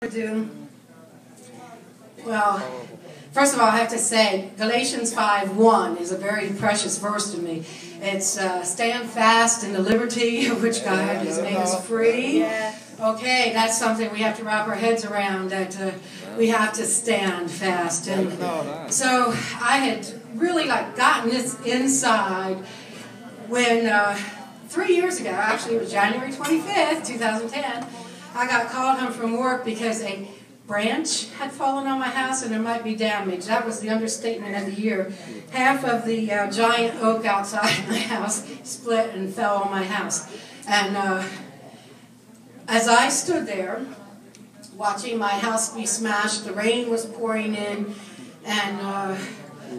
Do well. First of all, I have to say Galatians 5:1 is a very precious verse to me. It's stand fast in the liberty of which God has made us free. Okay, that's something we have to wrap our heads around, that we have to stand fast. And so I had really gotten this inside when 3 years ago, actually it was January 25th, 2010, I got called home from work because a branch had fallen on my house and there might be damage. That was the understatement of the year. Half of the giant oak outside my house split and fell on my house. And as I stood there watching my house be smashed, the rain was pouring in, and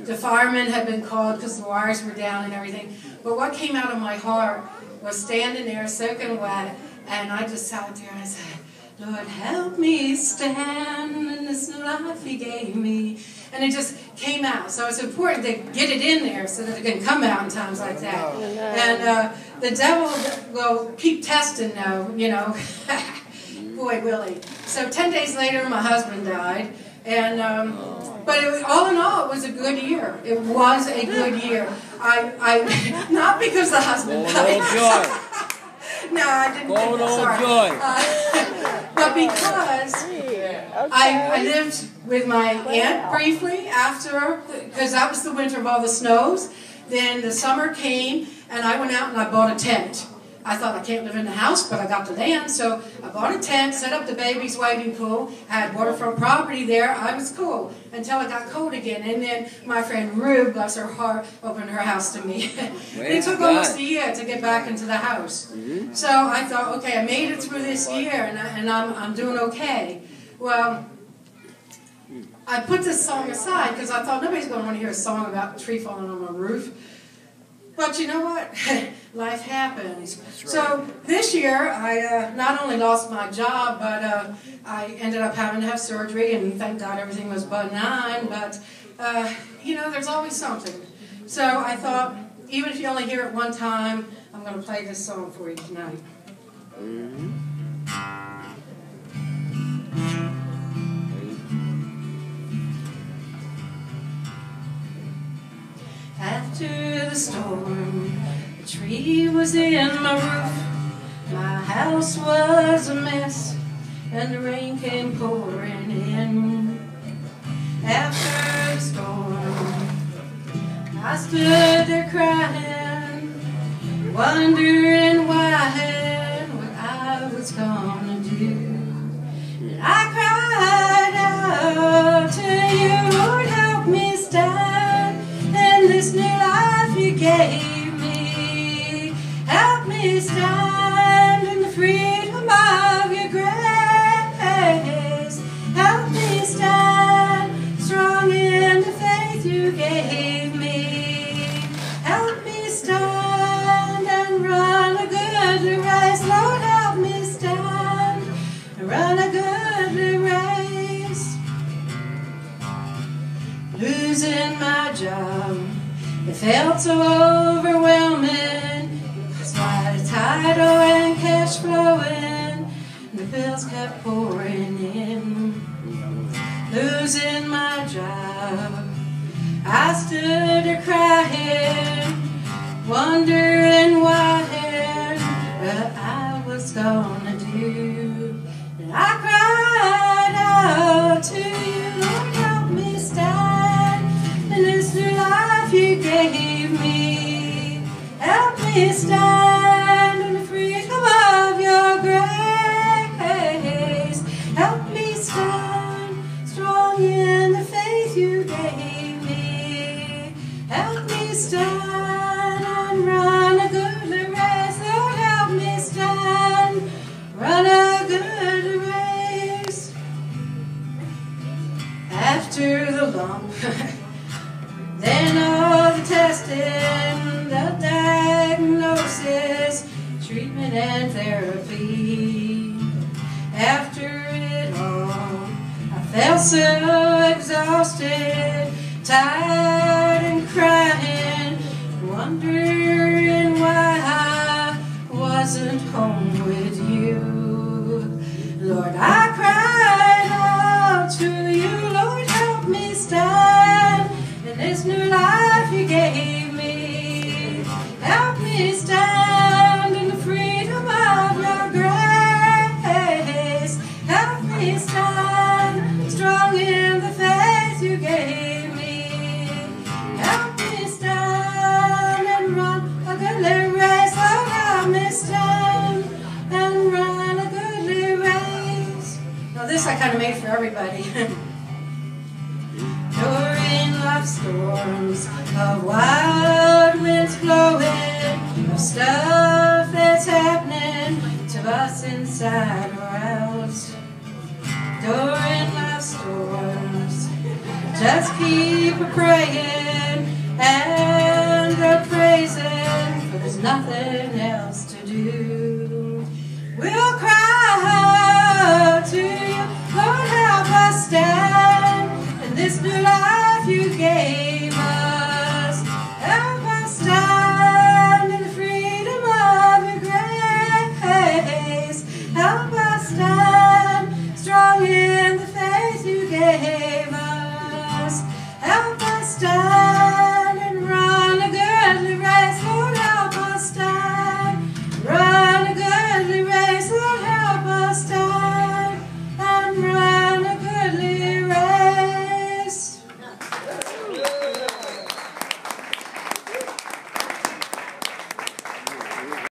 the firemen had been called because the wires were down and everything. But what came out of my heart was standing there soaking wet, and I just sat there and I said, Lord, help me stand in this new life you gave me. And it just came out. So it's important to get it in there so that it can come out in times like that. And the devil will keep testing, you know. Boy, will he. So 10 days later, my husband died. And but it was, all in all, it was a good year. It was a good year. I not because the husband died. No, I didn't think that, sorry. But because I lived with my aunt briefly after, because that was the winter of all the snows. Then the summer came, and I went out and I bought a tent. I thought, I can't live in the house, but I got the land, so I bought a tent, set up the baby's wading pool, had waterfront property there. I was cool until it got cold again. And then my friend Rue, bless her heart, opened her house to me. It took almost a year to get back into the house. So I thought, okay, I made it through this year, and I'm doing okay. Well, I put this song aside because I thought nobody's going to want to hear a song about a tree falling on my roof. But you know what? Life happens. So this year, I not only lost my job, but I ended up having to have surgery, and thank God everything was benign. But, you know, there's always something. So I thought, even if you only hear it one time, I'm going to play this song for you tonight. After the storm, the tree was in my roof, my house was a mess, and the rain came pouring in. After the storm, I stood there crying, wondering what I was gonna do. And I cried out to you, Lord, help me stand in this new life you gave me. Help me stand in the freedom of your grace. Help me stand strong in the faith you gave me. Help me stand and run a good race. Lord, help me stand and run a good race. Losing my job, it felt so overwhelming. That's why the title and cash flowing, and the bills kept pouring in. Losing my job, I stood there crying, wondering what I was gonna do. And I cried out to you, Lord, help me stand in this new life you gave me. Help me stand in the freedom of your grace. Help me stand strong in the faith you gave me. Help me stand and run a good race. Lord, help me stand, run a good race. After the lump, then all the testing, the diagnosis, treatment and therapy. After it all, I felt so exhausted, tired and crying, wondering why I wasn't home with you. Lord, I cried me stand strong in the faith you gave me. Help me stand and run a goodly race. Oh, help me stand and run a goodly race. Now this I kind of made for everybody. During life's storms of wild winds blowing, of stuff that's happening to us inside or out. During life's storms, just keep a-praying and a-praising, for there's nothing else.